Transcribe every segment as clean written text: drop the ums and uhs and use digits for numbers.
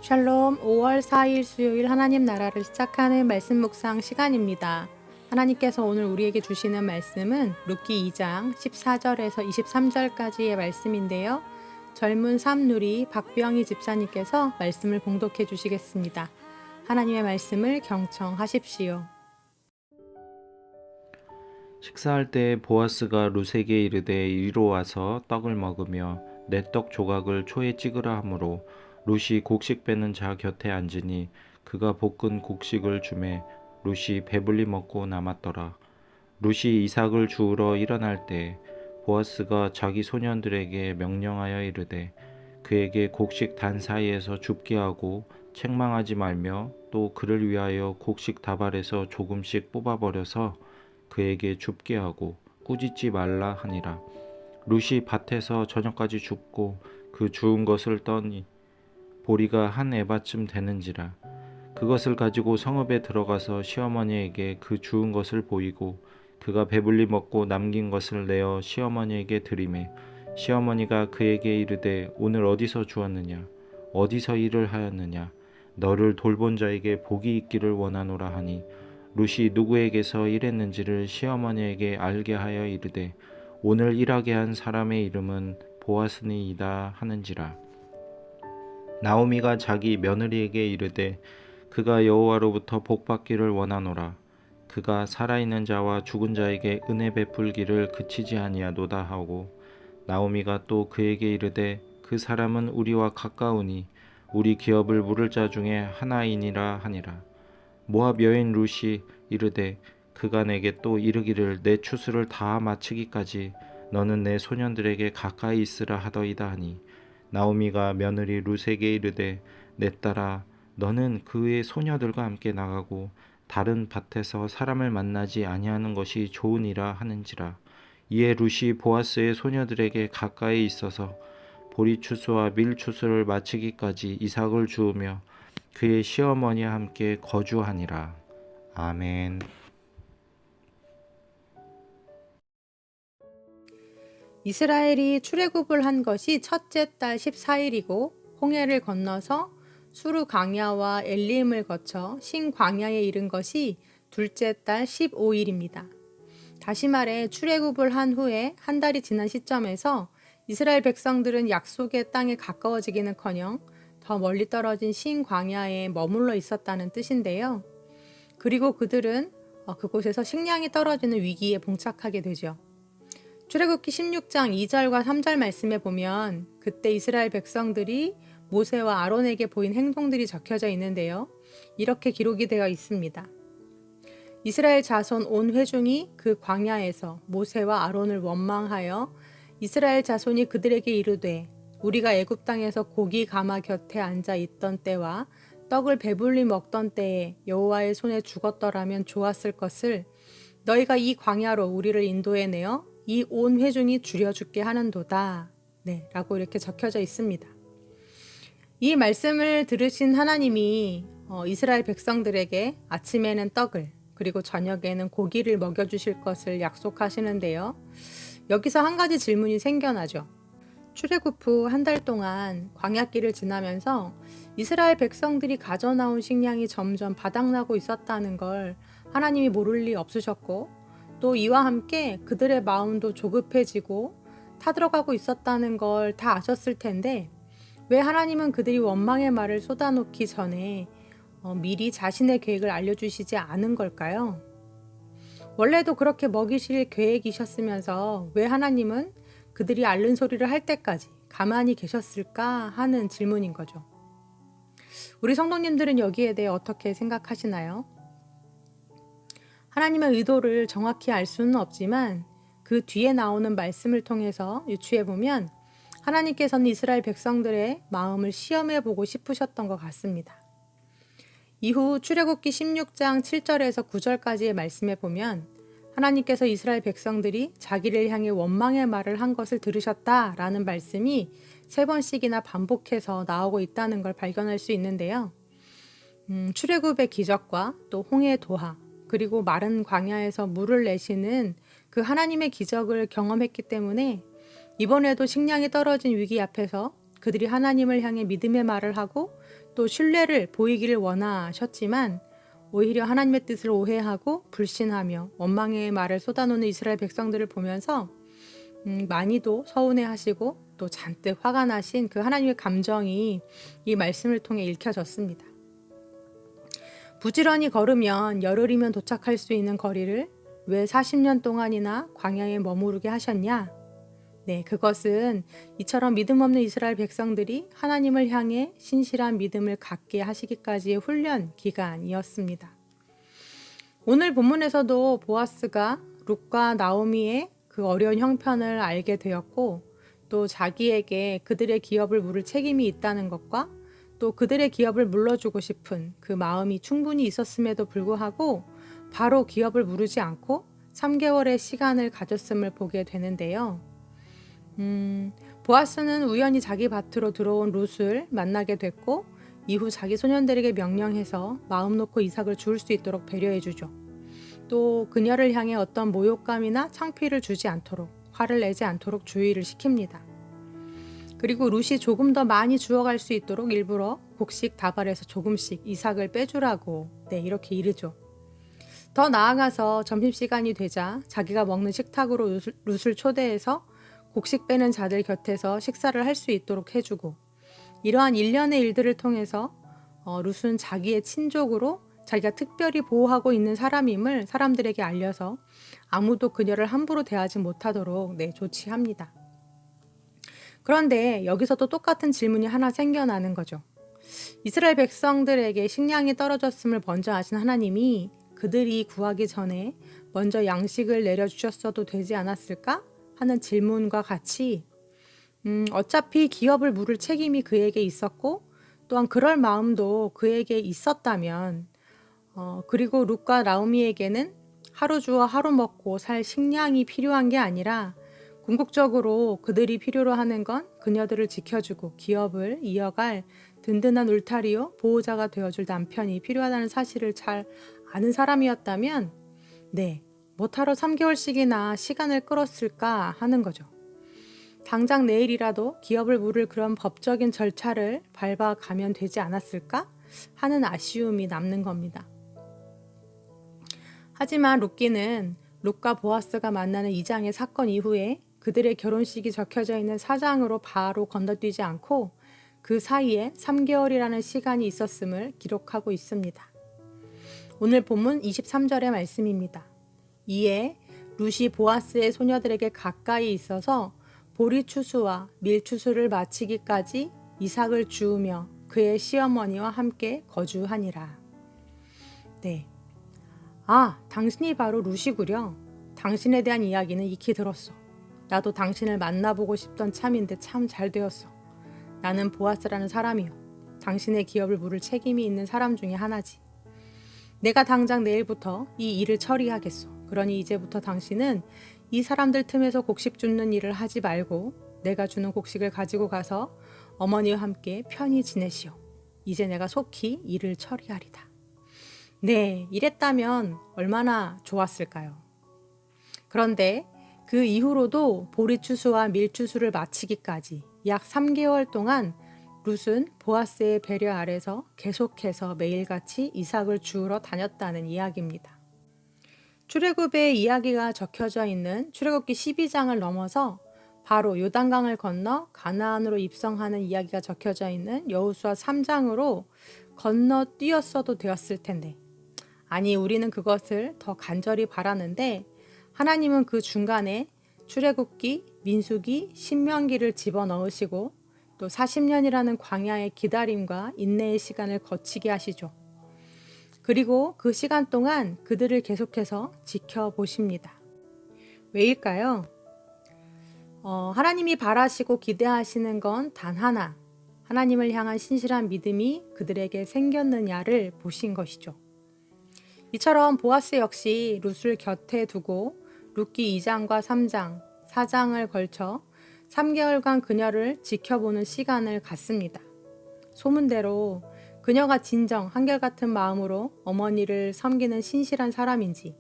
샬롬 5월 4일 수요일 하나님 나라를 시작하는 말씀 묵상 시간입니다. 하나님께서 오늘 우리에게 주시는 말씀은 룻기 2장 14절에서 23절까지의 말씀인데요. 젊은 삼누리 박병희 집사님께서 말씀을 봉독해 주시겠습니다. 하나님의 말씀을 경청하십시오. 식사할 때 보아스가 룻에게 이르되 이리로 와서 떡을 먹으며 내 떡 조각을 초에 찍으라 하므로 룻이 곡식 빼는 자 곁에 앉으니 그가 볶은 곡식을 주매 룻이 배불리 먹고 남았더라. 룻이 이삭을 주우러 일어날 때 보아스가 자기 소년들에게 명령하여 이르되 그에게 곡식 단 사이에서 줍게 하고 책망하지 말며 또 그를 위하여 곡식 다발에서 조금씩 뽑아버려서 그에게 줍게 하고 꾸짖지 말라 하니라. 룻이 밭에서 저녁까지 줍고 그 주운 것을 떠니 보리가 한 에바쯤 되는지라. 그것을 가지고 성읍에 들어가서 시어머니에게 그 주운 것을 보이고 그가 배불리 먹고 남긴 것을 내어 시어머니에게 드리매 시어머니가 그에게 이르되 오늘 어디서 주었느냐 어디서 일을 하였느냐 너를 돌본 자에게 복이 있기를 원하노라 하니 룻이 누구에게서 일했는지를 시어머니에게 알게 하여 이르되 오늘 일하게 한 사람의 이름은 보아스니이다 하는지라. 나오미가 자기 며느리에게 이르되 그가 여호와로부터 복받기를 원하노라. 그가 살아있는 자와 죽은 자에게 은혜 베풀기를 그치지 아니하도다 하고 나오미가 또 그에게 이르되 그 사람은 우리와 가까우니 우리 기업을 물을 자 중에 하나이니라 하니라. 모압 여인 룻이 이르되 그가 내게 또 이르기를 내 추수를 다 마치기까지 너는 내 소년들에게 가까이 있으라 하더이다 하니 나오미가 며느리 룻에게 이르되 내 딸아 너는 그의 소녀들과 함께 나가고 다른 밭에서 사람을 만나지 아니하는 것이 좋으니라 하는지라. 이에 룻이 보아스의 소녀들에게 가까이 있어서 보리 추수와 밀 추수를 마치기까지 이삭을 주우며 그의 시어머니와 함께 거주하니라. 아멘. 이스라엘이 출애굽을 한 것이 첫째 달 14일이고 홍해를 건너서 수르 광야와 엘림을 거쳐 신광야에 이른 것이 둘째 달 15일입니다. 다시 말해 출애굽을 한 후에 한 달이 지난 시점에서 이스라엘 백성들은 약속의 땅에 가까워지기는커녕 더 멀리 떨어진 신광야에 머물러 있었다는 뜻인데요. 그리고 그들은 그곳에서 식량이 떨어지는 위기에 봉착하게 되죠. 출애굽기 16장 2절과 3절 말씀에 보면 그때 이스라엘 백성들이 모세와 아론에게 보인 행동들이 적혀져 있는데요. 이렇게 기록이 되어 있습니다. 이스라엘 자손 온 회중이 그 광야에서 모세와 아론을 원망하여 이스라엘 자손이 그들에게 이르되 우리가 애굽 땅에서 고기 가마 곁에 앉아 있던 때와 떡을 배불리 먹던 때에 여호와의 손에 죽었더라면 좋았을 것을 너희가 이 광야로 우리를 인도해 내어 이 온 회중이 줄여 죽게 하는도다. 네, 라고 이렇게 적혀져 있습니다. 이 말씀을 들으신 하나님이 이스라엘 백성들에게 아침에는 떡을 그리고 저녁에는 고기를 먹여주실 것을 약속하시는데요. 여기서 한 가지 질문이 생겨나죠. 출애굽 후 한 달 동안 광야길을 지나면서 이스라엘 백성들이 가져나온 식량이 점점 바닥나고 있었다는 걸 하나님이 모를 리 없으셨고 또 이와 함께 그들의 마음도 조급해지고 타들어가고 있었다는 걸 다 아셨을 텐데 왜 하나님은 그들이 원망의 말을 쏟아놓기 전에 미리 자신의 계획을 알려주시지 않은 걸까요? 원래도 그렇게 먹이실 계획이셨으면서 왜 하나님은 그들이 앓는 소리를 할 때까지 가만히 계셨을까 하는 질문인 거죠. 우리 성도님들은 여기에 대해 어떻게 생각하시나요? 하나님의 의도를 정확히 알 수는 없지만 그 뒤에 나오는 말씀을 통해서 유추해보면 하나님께서는 이스라엘 백성들의 마음을 시험해보고 싶으셨던 것 같습니다. 이후 출애굽기 16장 7절에서 9절까지의 말씀에 보면 하나님께서 이스라엘 백성들이 자기를 향해 원망의 말을 한 것을 들으셨다라는 말씀이 3번씩이나 반복해서 나오고 있다는 걸 발견할 수 있는데요. 출애굽의 기적과 또 홍해 도하 그리고 마른 광야에서 물을 내시는 그 하나님의 기적을 경험했기 때문에 이번에도 식량이 떨어진 위기 앞에서 그들이 하나님을 향해 믿음의 말을 하고 또 신뢰를 보이기를 원하셨지만 오히려 하나님의 뜻을 오해하고 불신하며 원망의 말을 쏟아놓는 이스라엘 백성들을 보면서 많이도 서운해하시고 또 잔뜩 화가 나신 그 하나님의 감정이 이 말씀을 통해 읽혀졌습니다. 부지런히 걸으면 열흘이면 도착할 수 있는 거리를 왜 40년 동안이나 광야에 머무르게 하셨냐? 네, 그것은 이처럼 믿음 없는 이스라엘 백성들이 하나님을 향해 신실한 믿음을 갖게 하시기까지의 훈련 기간이었습니다. 오늘 본문에서도 보아스가 룻과 나오미의 그 어려운 형편을 알게 되었고 또 자기에게 그들의 기업을 물을 책임이 있다는 것과 또 그들의 기업을 물러주고 싶은 그 마음이 충분히 있었음에도 불구하고 바로 기업을 물으지 않고 3개월의 시간을 가졌음을 보게 되는데요. 보아스는 우연히 자기 밭으로 들어온 룻을 만나게 됐고 이후 자기 소년들에게 명령해서 마음 놓고 이삭을 주울 수 있도록 배려해 주죠. 또 그녀를 향해 어떤 모욕감이나 창피를 주지 않도록 화를 내지 않도록 주의를 시킵니다. 그리고 룻이 조금 더 많이 주워갈 수 있도록 일부러 곡식 다발에서 조금씩 이삭을 빼주라고 이렇게 이르죠. 더 나아가서 점심시간이 되자 자기가 먹는 식탁으로 룻을 초대해서 곡식 빼는 자들 곁에서 식사를 할 수 있도록 해주고 이러한 일련의 일들을 통해서 룻은 자기의 친족으로 자기가 특별히 보호하고 있는 사람임을 사람들에게 알려서 아무도 그녀를 함부로 대하지 못하도록 조치합니다. 그런데 여기서도 똑같은 질문이 하나 생겨나는 거죠. 이스라엘 백성들에게 식량이 떨어졌음을 먼저 아신 하나님이 그들이 구하기 전에 먼저 양식을 내려주셨어도 되지 않았을까? 하는 질문과 같이 어차피 기업을 물을 책임이 그에게 있었고 또한 그럴 마음도 그에게 있었다면 그리고 룻과 나오미에게는 하루 주어 하루 먹고 살 식량이 필요한 게 아니라 궁극적으로 그들이 필요로 하는 건 그녀들을 지켜주고 기업을 이어갈 든든한 울타리요 보호자가 되어줄 남편이 필요하다는 사실을 잘 아는 사람이었다면 못하러 3개월씩이나 시간을 끌었을까 하는 거죠. 당장 내일이라도 기업을 물을 그런 법적인 절차를 밟아가면 되지 않았을까 하는 아쉬움이 남는 겁니다. 하지만 룻과 보아스가 만나는 2장의 사건 이후에 그들의 결혼식이 적혀져 있는 4장으로 바로 건너뛰지 않고 그 사이에 3개월이라는 시간이 있었음을 기록하고 있습니다. 오늘 본문 23절의 말씀입니다. 이에 룻이 보아스의 소녀들에게 가까이 있어서 보리추수와 밀추수를 마치기까지 이삭을 주우며 그의 시어머니와 함께 거주하니라. 당신이 바로 룻이구려. 당신에 대한 이야기는 익히 들었어. 나도 당신을 만나보고 싶던 참인데 참 잘 되었어. 나는 보아스라는 사람이요. 당신의 기업을 물을 책임이 있는 사람 중에 하나지. 내가 당장 내일부터 이 일을 처리하겠소. 그러니 이제부터 당신은 이 사람들 틈에서 곡식 줍는 일을 하지 말고 내가 주는 곡식을 가지고 가서 어머니와 함께 편히 지내시오. 이제 내가 속히 일을 처리하리다. 이랬다면 얼마나 좋았을까요? 그런데 그 이후로도 보리추수와 밀추수를 마치기까지 약 3개월 동안 룻은 보아스의 배려 아래서 계속해서 매일같이 이삭을 주우러 다녔다는 이야기입니다. 출애굽의 이야기가 적혀져 있는 출애굽기 12장을 넘어서 바로 요단강을 건너 가나안으로 입성하는 이야기가 적혀져 있는 여호수아 3장으로 건너뛰었어도 되었을 텐데 우리는 그것을 더 간절히 바라는데 하나님은 그 중간에 출애굽기, 민수기, 신명기를 집어넣으시고 또 40년이라는 광야의 기다림과 인내의 시간을 거치게 하시죠. 그리고 그 시간 동안 그들을 계속해서 지켜보십니다. 왜일까요? 하나님이 바라시고 기대하시는 건 단 하나, 하나님을 향한 신실한 믿음이 그들에게 생겼느냐를 보신 것이죠. 이처럼 보아스 역시 룻을 곁에 두고 룻기 2장과 3장, 4장을 걸쳐 3개월간 그녀를 지켜보는 시간을 갖습니다. 소문대로 그녀가 진정 한결같은 마음으로 어머니를 섬기는 신실한 사람인지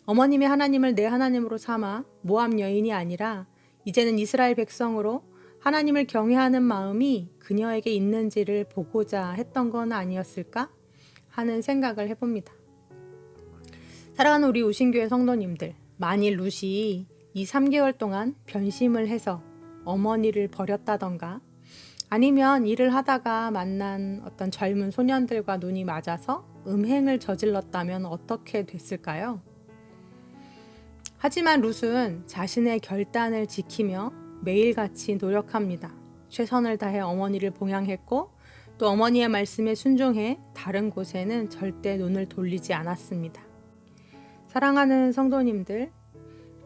어머님의 하나님을 내 하나님으로 삼아 모압 여인이 아니라 이제는 이스라엘 백성으로 하나님을 경외하는 마음이 그녀에게 있는지를 보고자 했던 건 아니었을까 하는 생각을 해봅니다. 사랑하는 우리 우신교회 성도님들, 만일 룻이 3개월 동안 변심을 해서 어머니를 버렸다던가 아니면 일을 하다가 만난 어떤 젊은 소년들과 눈이 맞아서 음행을 저질렀다면 어떻게 됐을까요? 하지만 룻은 자신의 결단을 지키며 매일같이 노력합니다. 최선을 다해 어머니를 봉양했고 또 어머니의 말씀에 순종해 다른 곳에는 절대 눈을 돌리지 않았습니다. 사랑하는 성도님들,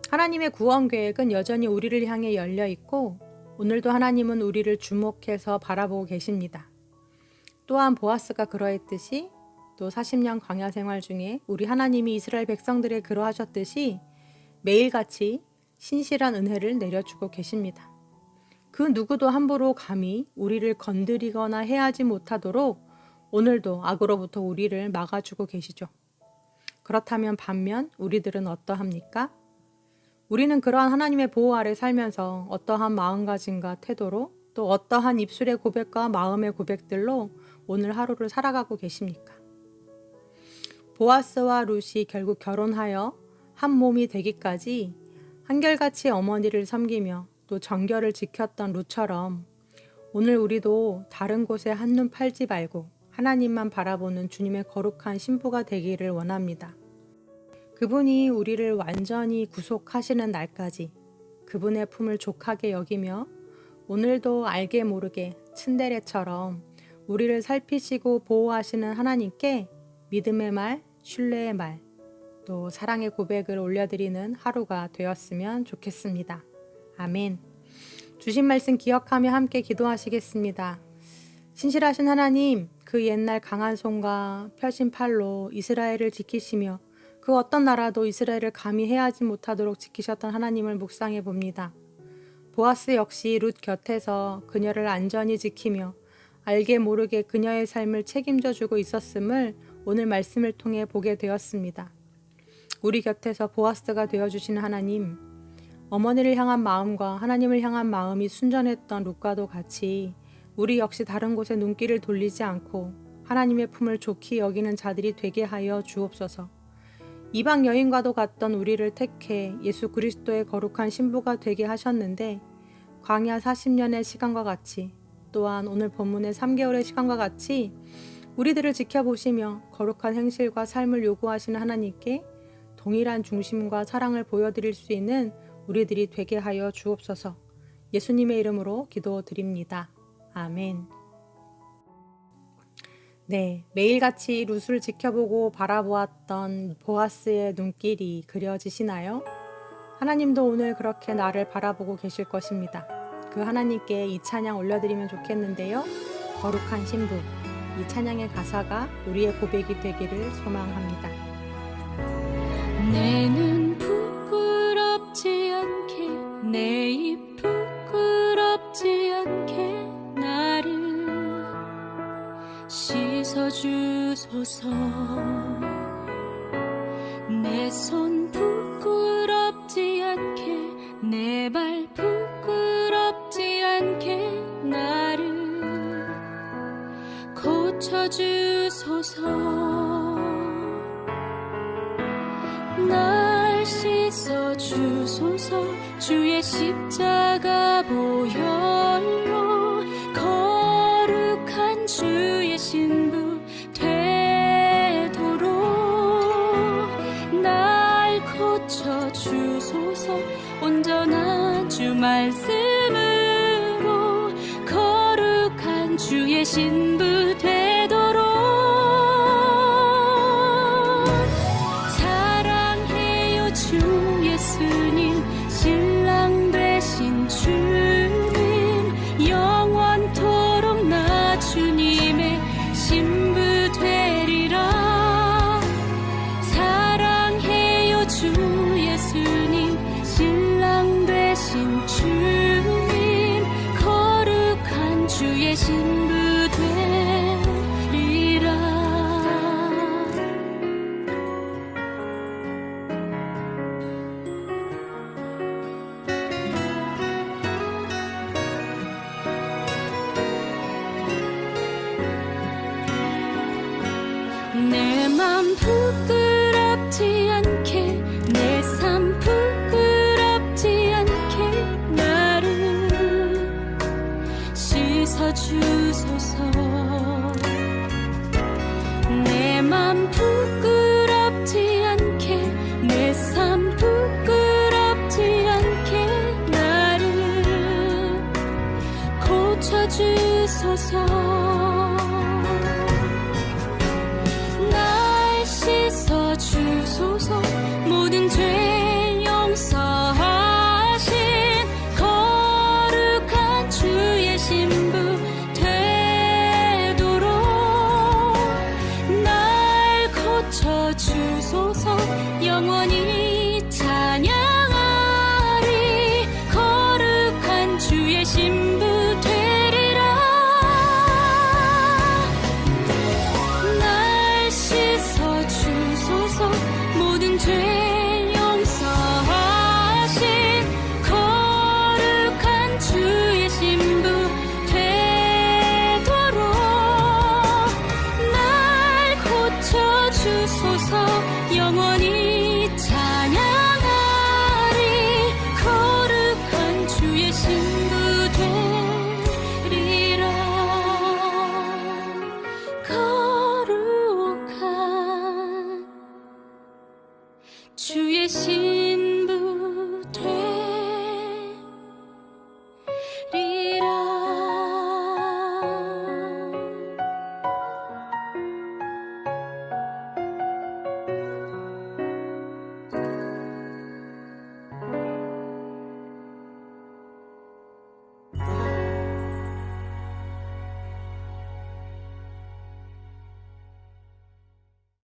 하나님의 구원 계획은 여전히 우리를 향해 열려 있고 오늘도 하나님은 우리를 주목해서 바라보고 계십니다. 또한 보아스가 그러했듯이 또 40년 광야 생활 중에 우리 하나님이 이스라엘 백성들에 그러하셨듯이 매일같이 신실한 은혜를 내려주고 계십니다. 그 누구도 함부로 감히 우리를 건드리거나 해하지 못하도록 오늘도 악으로부터 우리를 막아주고 계시죠. 그렇다면 반면 우리들은 어떠합니까? 우리는 그러한 하나님의 보호 아래 살면서 어떠한 마음가짐과 태도로 또 어떠한 입술의 고백과 마음의 고백들로 오늘 하루를 살아가고 계십니까? 보아스와 룻이 결국 결혼하여 한 몸이 되기까지 한결같이 어머니를 섬기며 또 정결을 지켰던 룻처럼 오늘 우리도 다른 곳에 한눈 팔지 말고 하나님만 바라보는 주님의 거룩한 신부가 되기를 원합니다. 그분이 우리를 완전히 구속하시는 날까지 그분의 품을 족하게 여기며 오늘도 알게 모르게 츤데레처럼 우리를 살피시고 보호하시는 하나님께 믿음의 말, 신뢰의 말, 또 사랑의 고백을 올려드리는 하루가 되었으면 좋겠습니다. 아멘. 주신 말씀 기억하며 함께 기도하시겠습니다. 신실하신 하나님, 그 옛날 강한 손과 펴신 팔로 이스라엘을 지키시며 그 어떤 나라도 이스라엘을 감히 해하지 못하도록 지키셨던 하나님을 묵상해 봅니다. 보아스 역시 룻 곁에서 그녀를 안전히 지키며 알게 모르게 그녀의 삶을 책임져 주고 있었음을 오늘 말씀을 통해 보게 되었습니다. 우리 곁에서 보아스가 되어주시는 하나님, 어머니를 향한 마음과 하나님을 향한 마음이 순전했던 룻과도 같이 우리 역시 다른 곳에 눈길을 돌리지 않고 하나님의 품을 좋게 여기는 자들이 되게 하여 주옵소서. 이방 여인과도 같던 우리를 택해 예수 그리스도의 거룩한 신부가 되게 하셨는데 광야 40년의 시간과 같이 또한 오늘 본문의 3개월의 시간과 같이 우리들을 지켜보시며 거룩한 행실과 삶을 요구하시는 하나님께 동일한 중심과 사랑을 보여드릴 수 있는 우리들이 되게 하여 주옵소서. 예수님의 이름으로 기도드립니다. 아멘. 네, 매일같이 룻을 지켜보고 바라보았던 보아스의 눈길이 그려지시나요? 하나님도 오늘 그렇게 나를 바라보고 계실 것입니다. 그 하나님께 이 찬양 올려드리면 좋겠는데요. 거룩한 신부, 이 찬양의 가사가 우리의 고백이 되기를 소망합니다. 내 눈 부끄럽지 않게 내 입 부끄럽지 않게 나를 씻어주소서. 내 손 부끄럽지 않게 내 발 부끄럽지 않게 나를 고쳐주소서. 날 씻어주소서. 주의 십자가 보혈로 거룩한 주의 신부 되도록 날 고쳐주소서. 온전한 주 말씀으로 거룩한 주의 신부 되도록 주 예수님 신랑 되신 주님 영원토록 나 주님의 신부 되리라. 사랑해요 주 예수님 신랑 되신 주님 거룩한 주의 신부 되리라. 부끄럽지 않게 내 삶 부끄럽지 않게 나를 씻어주소서 내 맘 부끄럽지 않게 내 삶 부끄럽지 않게 나를 고쳐주소서